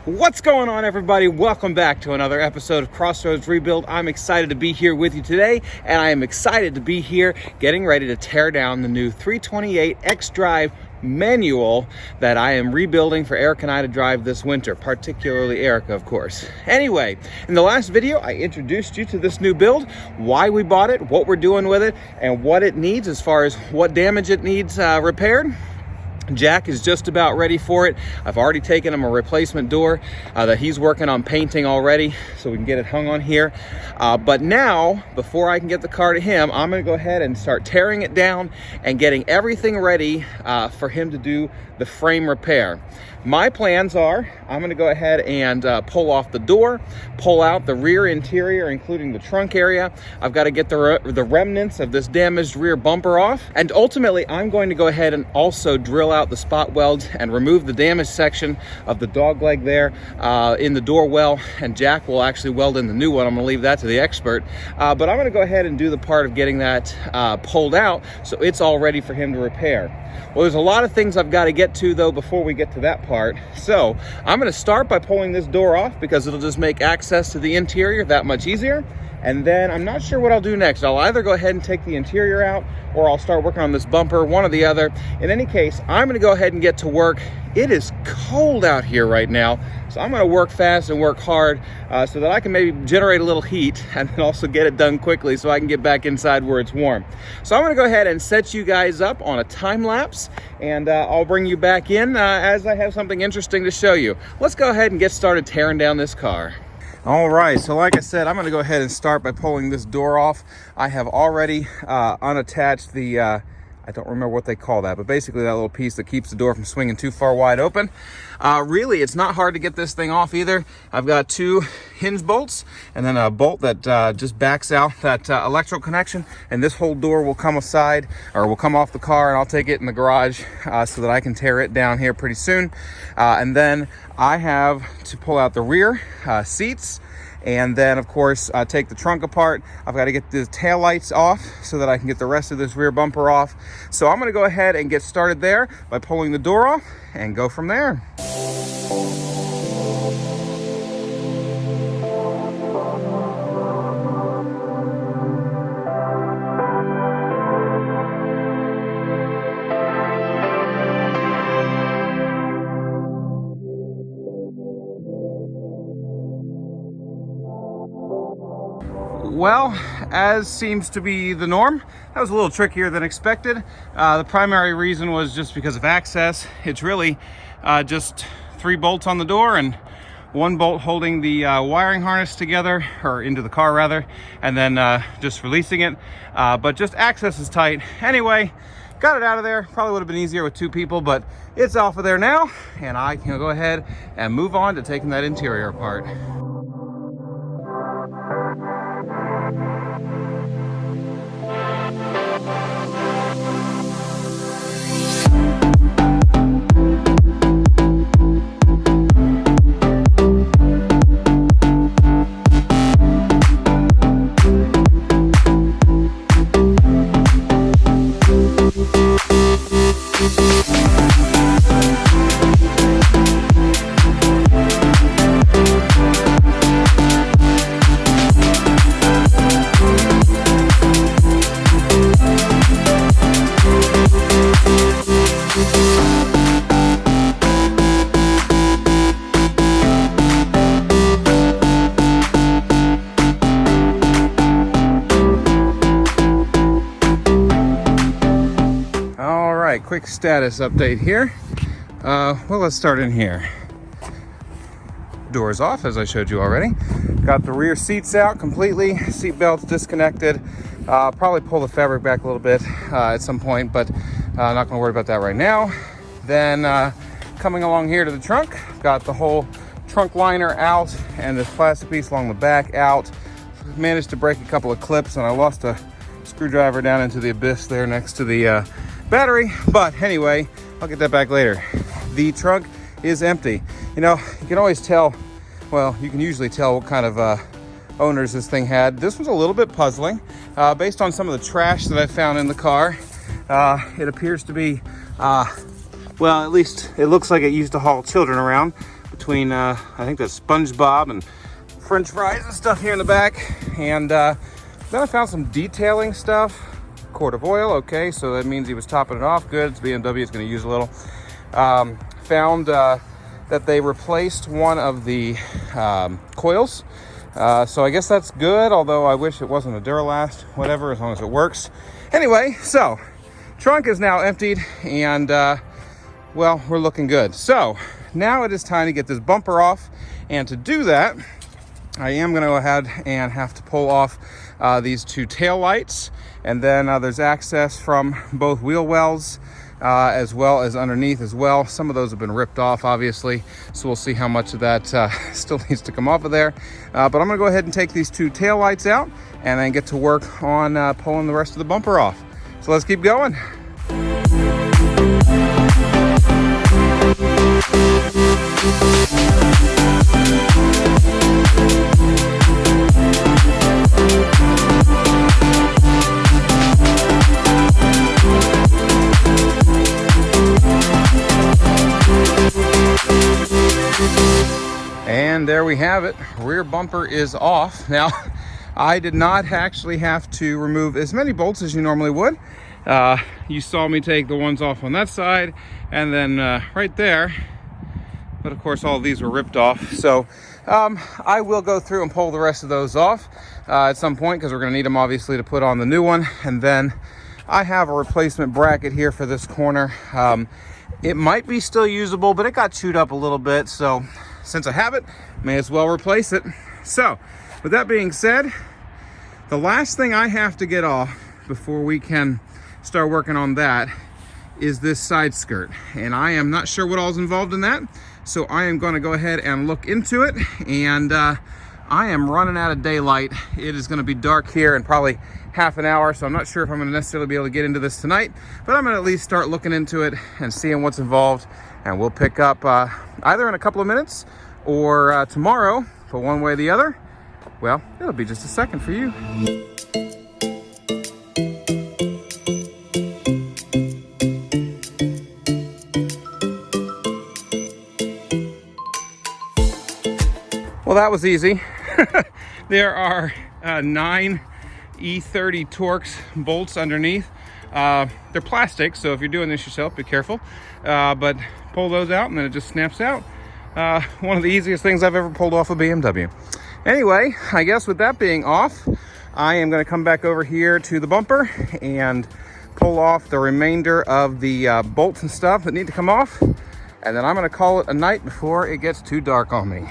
What's going on, everybody? Welcome back to another episode of Crossroads Rebuild. I'm excited to be here with you today, and I am excited to be here getting ready to tear down the new 328 xDrive manual that I am rebuilding for Eric and I to drive this winter, particularly Erica, of course. Anyway, in the last video, I introduced you to this new build, why we bought it, what we're doing with it, and what it needs as far as what damage it needs repaired. Jack is just about ready for it. I've already taken him a replacement door that he's working on painting already, so we can get it hung on here. But now, before I can get the car to him, I'm gonna go ahead and start tearing it down and getting everything ready for him to do the frame repair. My plans are, I'm gonna go ahead and pull off the door, pull out the rear interior, including the trunk area. I've got to get the remnants of this damaged rear bumper off. And ultimately, I'm going to go ahead and also drill out the spot welds and remove the damaged section of the dog leg there in the door well. And Jack will actually weld in the new one. I'm gonna leave that to the expert. But I'm gonna go ahead and do the part of getting that pulled out so it's all ready for him to repair. Well, there's a lot of things I've got to get to though before we get to that part. So I'm going to start by pulling this door off because it'll just make access to the interior that much easier. And then I'm not sure what I'll do next. I'll either go ahead and take the interior out or I'll start working on this bumper, one or the other. In any case, I'm gonna go ahead and get to work. It is cold out here right now, so I'm gonna work fast and work hard so that I can maybe generate a little heat and then also get it done quickly so I can get back inside where it's warm. So I'm gonna go ahead and set you guys up on a time lapse, and I'll bring you back in as I have something interesting to show you. Let's go ahead and get started tearing down this car. All right, so like I said, I'm going to go ahead and start by pulling this door off. I have already unattached the, I don't remember what they call that, but basically that little piece that keeps the door from swinging too far wide open. Really, it's not hard to get this thing off either. I've got two hinge bolts and then a bolt that just backs out that electrical connection, and this whole door will come aside, or will come off the car, and I'll take it in the garage so that I can tear it down here pretty soon. And then I have to pull out the rear seats, and then of course take the trunk apart. I've got to get the tail lights off so that I can get the rest of this rear bumper off. So I'm going to go ahead and get started there by pulling the door off and go from there. Well, as seems to be the norm, that was a little trickier than expected. The primary reason was just because of access. It's really just 3 bolts on the door and 1 bolt holding the wiring harness together, or into the car rather, and then just releasing it. But just access is tight. Anyway, got it out of there. Probably would have been easier with 2 people, but it's off of there now, and I can go ahead and move on to taking that interior apart. Quick status update here. Well, let's start in here. Doors off, as I showed you already. Got the rear seats out completely, seat belts disconnected. Probably pull the fabric back a little bit at some point, but not gonna worry about that right now. Then coming along here to the trunk, got the whole trunk liner out and this plastic piece along the back out. Managed to break a couple of clips, and I lost a screwdriver down into the abyss there next to the battery, but anyway, I'll get that back later. The trunk is empty. You know, you can always tell, well, you can usually tell what kind of owners this thing had. This was a little bit puzzling based on some of the trash that I found in the car. It appears to be, well, at least it looks like it used to haul children around. between, I think that's SpongeBob and French fries and stuff here in the back. And then I found some detailing stuff. Quart of oil, okay, so that means he was topping it off. Good, it's BMW, it's going to use a little. Found that they replaced one of the coils. So I guess that's good, although I wish it wasn't a Duralast, whatever, as long as it works. Anyway, so trunk is now emptied and well, we're looking good. So now it is time to get this bumper off, and to do that, I am going to go ahead and have to pull off these two tail lights, and then there's access from both wheel wells as well as underneath as well. Some of those have been ripped off, obviously, so we'll see how much of that still needs to come off of there. But I'm going to go ahead and take these two tail lights out and then get to work on pulling the rest of the bumper off. So let's keep going. And there we have it. Rear bumper is off. Now, I did not actually have to remove as many bolts as you normally would. You saw me take the ones off on that side and then right there. But of course, all of these were ripped off. So I will go through and pull the rest of those off at some point, because we're going to need them obviously to put on the new one. And then I have a replacement bracket here for this corner. It might be still usable, but it got chewed up a little bit. So since I have it, may as well replace it. So with that being said, the last thing I have to get off before we can start working on that is this side skirt. And I am not sure what all's involved in that. So I am going to go ahead and look into it. And I am running out of daylight. It is going to be dark here in probably half an hour. So I'm not sure if I'm going to necessarily be able to get into this tonight, but I'm going to at least start looking into it and seeing what's involved. And we'll pick up either in a couple of minutes or tomorrow. But one way or the other, well, it'll be just a second for you. Well, that was easy. There are 9 E30 Torx bolts underneath. They're plastic, so if you're doing this yourself, be careful. But pull those out and then it just snaps out. One of the easiest things I've ever pulled off a BMW. Anyway, I guess with that being off, I am going to come back over here to the bumper and pull off the remainder of the bolts and stuff that need to come off. And then I'm going to call it a night before it gets too dark on me.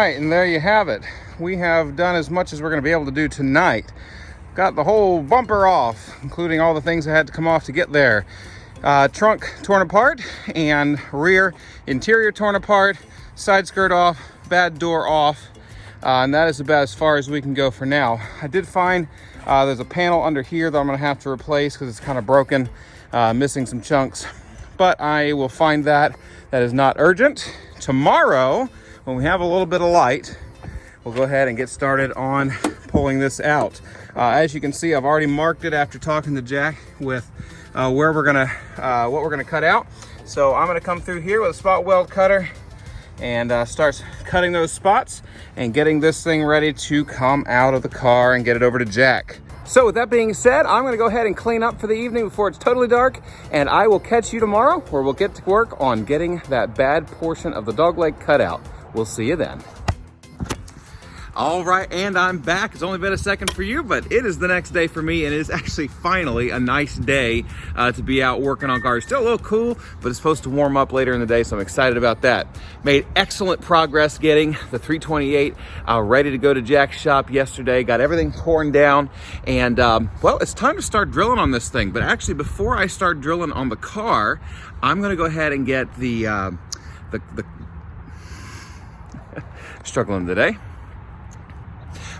And there you have it. We have done as much as we're going to be able to do tonight. Got the whole bumper off, including all the things that had to come off to get there. Trunk torn apart and rear interior torn apart, side skirt off, bad door off, and that is about as far as we can go for now. I did find there's a panel under here that I'm going to have to replace because it's kind of broken, missing some chunks, but I will find that. That is not urgent. Tomorrow, when we have a little bit of light, we'll go ahead and get started on pulling this out. As you can see, I've already marked it after talking to Jack with where we're gonna, what we're gonna cut out. So I'm gonna come through here with a spot weld cutter and start cutting those spots and getting this thing ready to come out of the car and get it over to Jack. So with that being said, I'm gonna go ahead and clean up for the evening before it's totally dark, and I will catch you tomorrow where we'll get to work on getting that bad portion of the dogleg cut out. We'll see you then. All right, and I'm back. It's only been a second for you, but it is the next day for me, and it is actually finally a nice day to be out working on cars. Still a little cool, but it's supposed to warm up later in the day, so I'm excited about that. Made excellent progress getting the 328 ready to go to Jack's shop yesterday. Got everything torn down, and well, it's time to start drilling on this thing. But actually, before I start drilling on the car, I'm gonna go ahead and get the struggling today.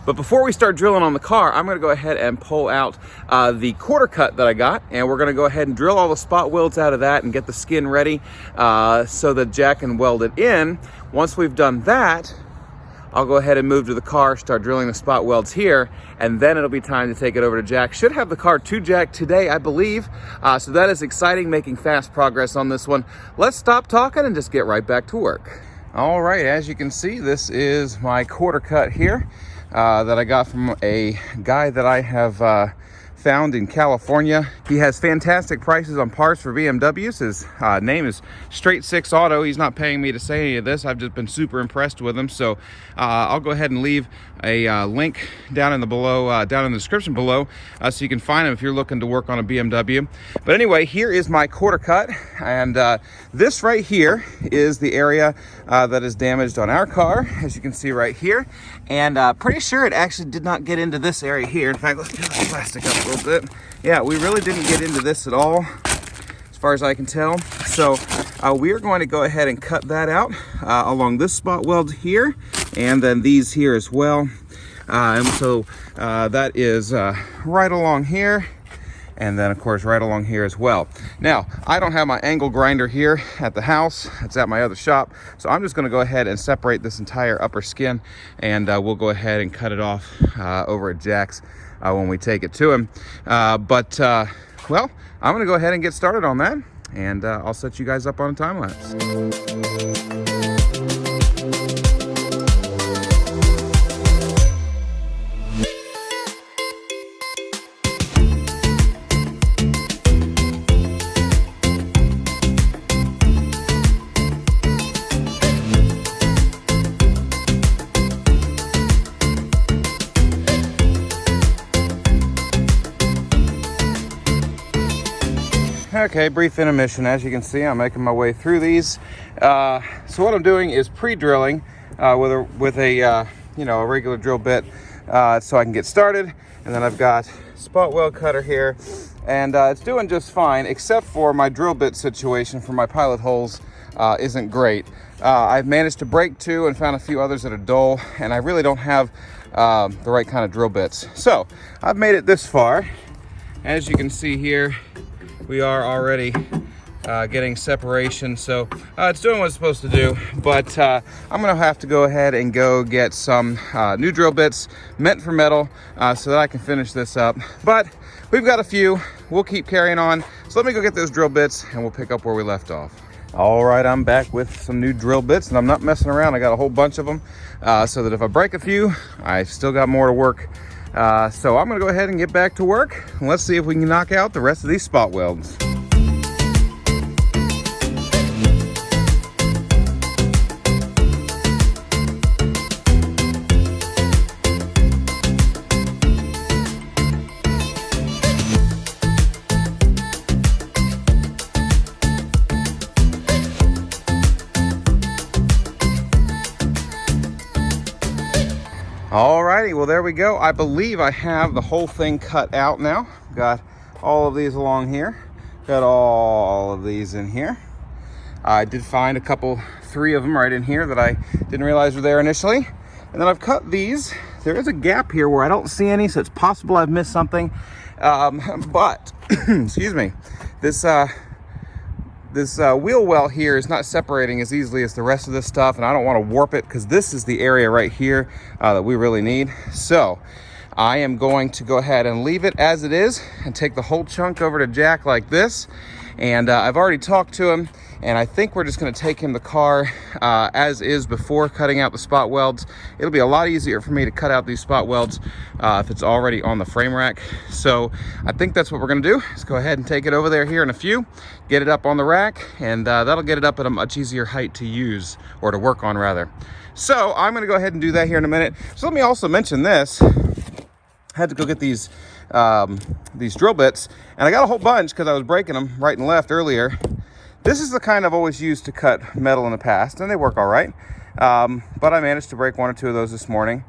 But before we start drilling on the car, I'm gonna go ahead and pull out the quarter cut that I got, and we're gonna go ahead and drill all the spot welds out of that and get the skin ready so that Jack can weld it in. Once we've done that, I'll go ahead and move to the car, start drilling the spot welds here, and then it'll be time to take it over to Jack. Should have the car to Jack today, I believe. So that is exciting, making fast progress on this one. Let's stop talking and just get right back to work. All right, as you can see, this is my quarter cut here that I got from a guy that I have found in California. He has fantastic prices on parts for BMWs. His name is Straight Six Auto. He's not paying me to say any of this. I've just been super impressed with him. So I'll go ahead and leave a link down in the description below, so you can find him if you're looking to work on a BMW. But anyway, here is my quarter cut, and this right here is the area that is damaged on our car, as you can see right here. And pretty sure it actually did not get into this area here. In fact, let's get this plastic up a little bit. Yeah, we really didn't get into this at all, as far as I can tell. So we're going to go ahead and cut that out along this spot weld here, and then these here as well. And so that is right along here, and then of course right along here as well. Now, I don't have my angle grinder here at the house. It's at my other shop. So I'm just gonna go ahead and separate this entire upper skin, and we'll go ahead and cut it off over at Jack's when we take it to him. Well, I'm gonna go ahead and get started on that, and I'll set you guys up on a time lapse. Okay, brief intermission. As you can see, I'm making my way through these. So what I'm doing is pre-drilling with a regular drill bit, so I can get started. And then I've got spot weld cutter here, and it's doing just fine, except for my drill bit situation for my pilot holes isn't great. I've managed to break two and found a few others that are dull, and I really don't have the right kind of drill bits. So I've made it this far. As you can see here, we are already getting separation, so it's doing what it's supposed to do. But I'm gonna have to go ahead and go get some new drill bits meant for metal so that I can finish this up. But we've got a few. We'll keep carrying on. So let me go get those drill bits and we'll pick up where we left off. All right, I'm back with some new drill bits, and I'm not messing around. I got a whole bunch of them so that if I break a few, I still got more to work. So I'm gonna go ahead and get back to work, and let's see if we can knock out the rest of these spot welds. Alrighty, well there we go. I believe I have the whole thing cut out now. Got all of these along here. Got all of these in here. I did find three of them right in here that I didn't realize were there initially. And then I've cut these. There is a gap here where I don't see any, so it's possible I've missed something. But, excuse me, this wheel well here is not separating as easily as the rest of this stuff, and I don't want to warp it because this is the area right here that we really need. So I am going to go ahead and leave it as it is and take the whole chunk over to Jack like this. And I've already talked to him, and I think we're just going to take him the car as is before cutting out the spot welds. It'll be a lot easier for me to cut out these spot welds if it's already on the frame rack. So I think that's what we're going to do. Let's go ahead and take it over there here in a few, get it up on the rack, and that'll get it up at a much easier height to use, or to work on rather. So I'm going to go ahead and do that here in a minute. So let me also mention this. I had to go get these drill bits, and I got a whole bunch because I was breaking them right and left earlier. This is the kind I've always used to cut metal in the past, and they work all right. But I managed to break one or two of those this morning.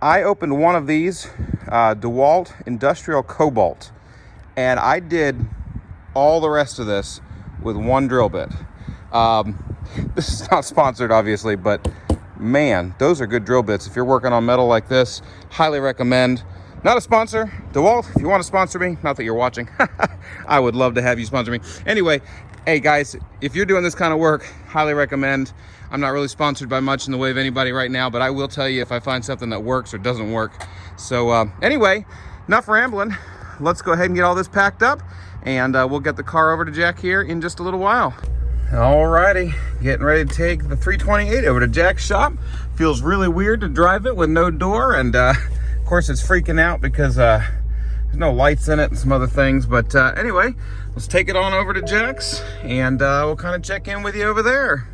I opened one of these, DeWalt Industrial Cobalt, and I did all the rest of this with one drill bit. This is not sponsored, obviously, but Man, those are good drill bits. If you're working on metal like this, highly recommend. Not a sponsor. DeWalt, if you want to sponsor me, not that you're watching, I would love to have you sponsor me. Anyway, hey guys, if you're doing this kind of work, highly recommend. I'm not really sponsored by much in the way of anybody right now, but I will tell you if I find something that works or doesn't work. So anyway, enough rambling. Let's go ahead and get all this packed up, and we'll get the car over to Jack here in just a little while. Alrighty, getting ready to take the 328 over to Jack's shop. Feels really weird to drive it with no door, and of course it's freaking out because there's no lights in it and some other things. But anyway, let's take it on over to Jack's, and we'll kind of check in with you over there.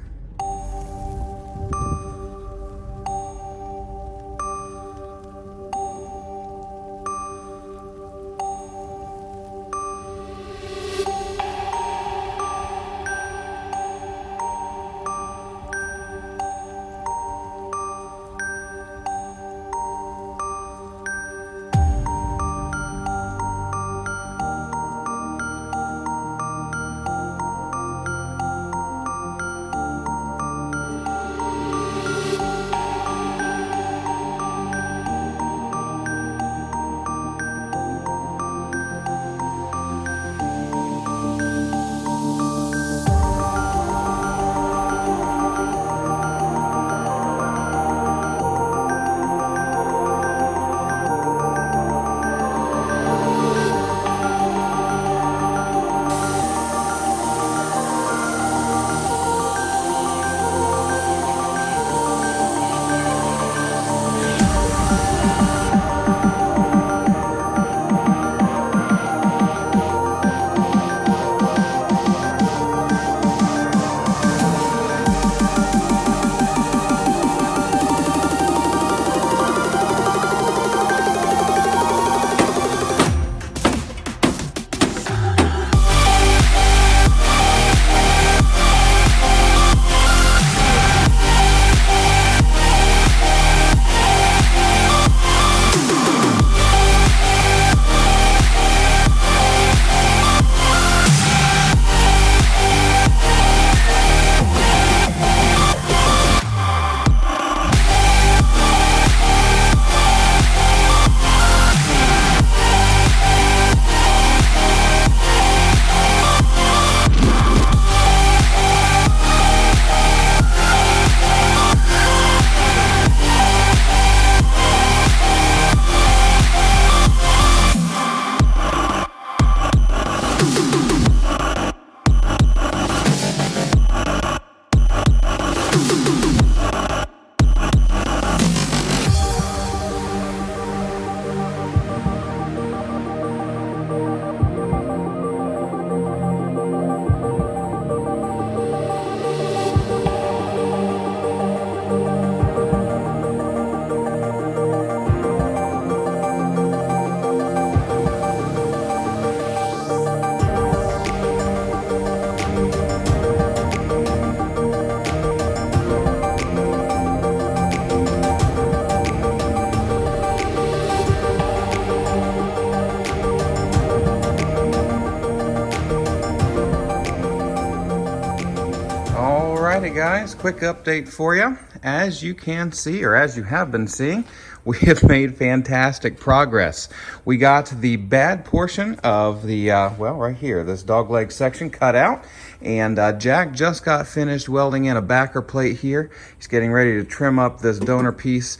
Alrighty guys, quick update for you. As you can see, or as you have been seeing, we have made fantastic progress. We got the bad portion of the, well, right here, this dogleg section cut out, and Jack just got finished welding in a backer plate here. He's getting ready to trim up this donor piece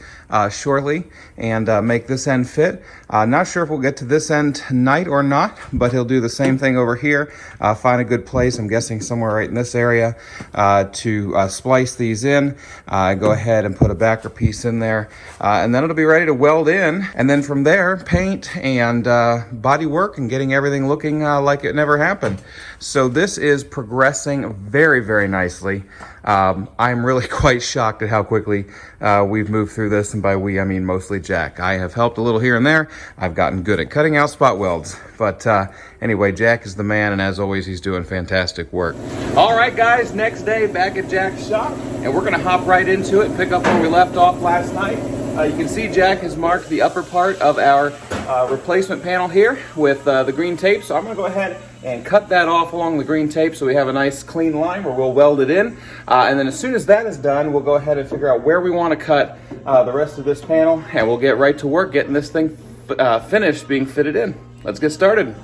shortly and make this end fit. Not sure if we'll get to this end tonight or not, but he'll do the same thing over here. Find a good place, I'm guessing somewhere right in this area, to splice these in. Go ahead and put a backer piece in there, and then it'll be ready to weld in. And then from there, paint and body work and getting everything looking like it never happened. So this is progressing very, very nicely. I'm really quite shocked at how quickly we've moved through this, and by we I mean mostly Jack. I have helped a little here and there. I've gotten good at cutting out spot welds, but anyway, Jack is the man, and as always, he's doing fantastic work. All right, guys, next day back at Jack's shop, and we're gonna hop right into it, pick up where we left off last night. You can see Jack has marked the upper part of our replacement panel here with the green tape. So I'm going to go ahead and cut that off along the green tape so we have a nice clean line where we'll weld it in. And then as soon as that is done, we'll go ahead and figure out where we want to cut the rest of this panel, and we'll get right to work getting this thing finished being fitted in. Let's get started.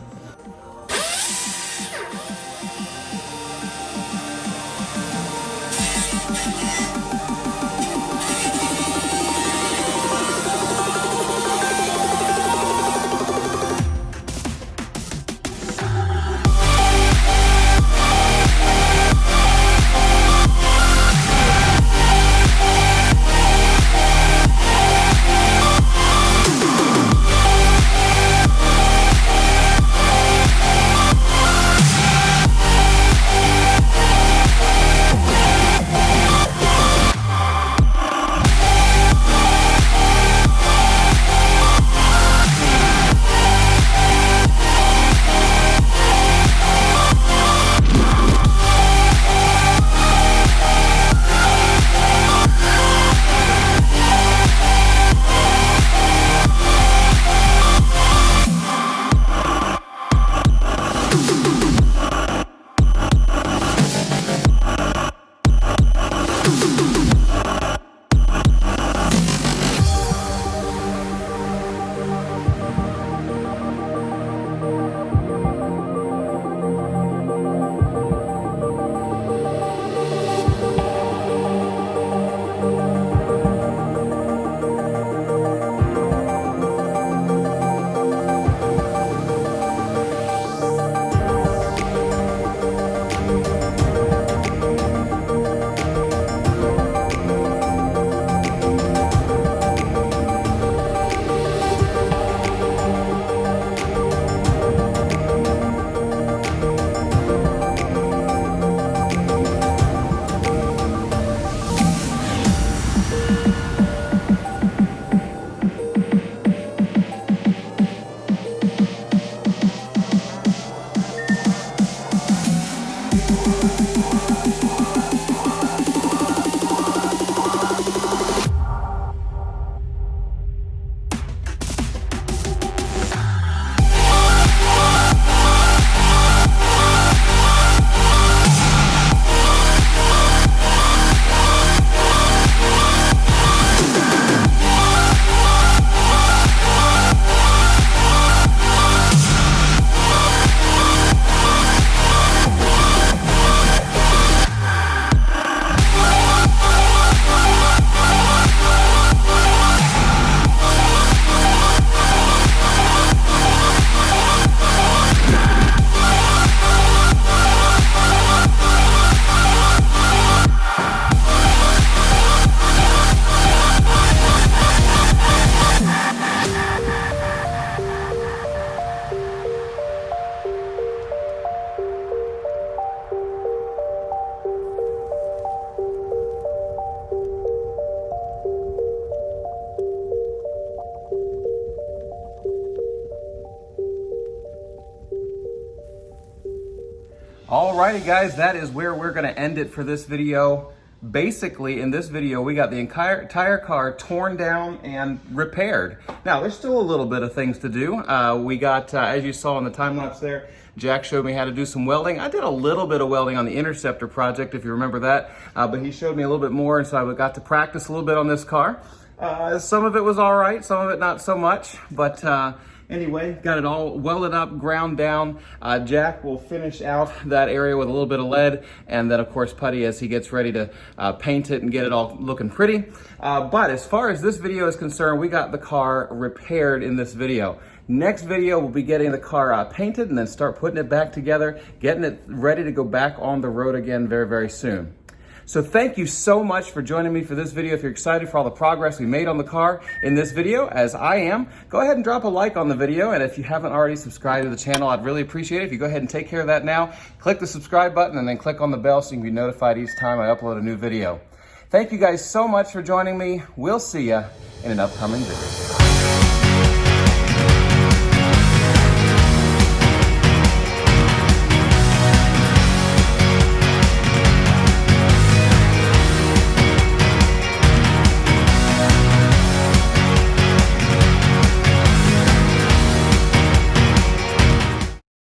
Alrighty guys, that is where we're gonna end it for this video. Basically, in this video, we got the entire car torn down and repaired. Now, there's still a little bit of things to do. We got, as you saw in the time lapse there, Jack showed me how to do some welding. I did a little bit of welding on the Interceptor project, if you remember that, but he showed me a little bit more, and so I got to practice a little bit on this car. Some of it was all right, some of it not so much, but anyway, got it all welded up, ground down. Jack will finish out that area with a little bit of lead, and then of course putty as he gets ready to paint it and get it all looking pretty. But as far as this video is concerned, we got the car repaired in this video. Next video, we'll be getting the car painted and then start putting it back together, getting it ready to go back on the road again very, very soon. So thank you so much for joining me for this video. If you're excited for all the progress we made on the car in this video, as I am, go ahead and drop a like on the video. And if you haven't already subscribed to the channel, I'd really appreciate it if you go ahead and take care of that now. Click the subscribe button and then click on the bell so you can be notified each time I upload a new video. Thank you guys so much for joining me. We'll see you in an upcoming video.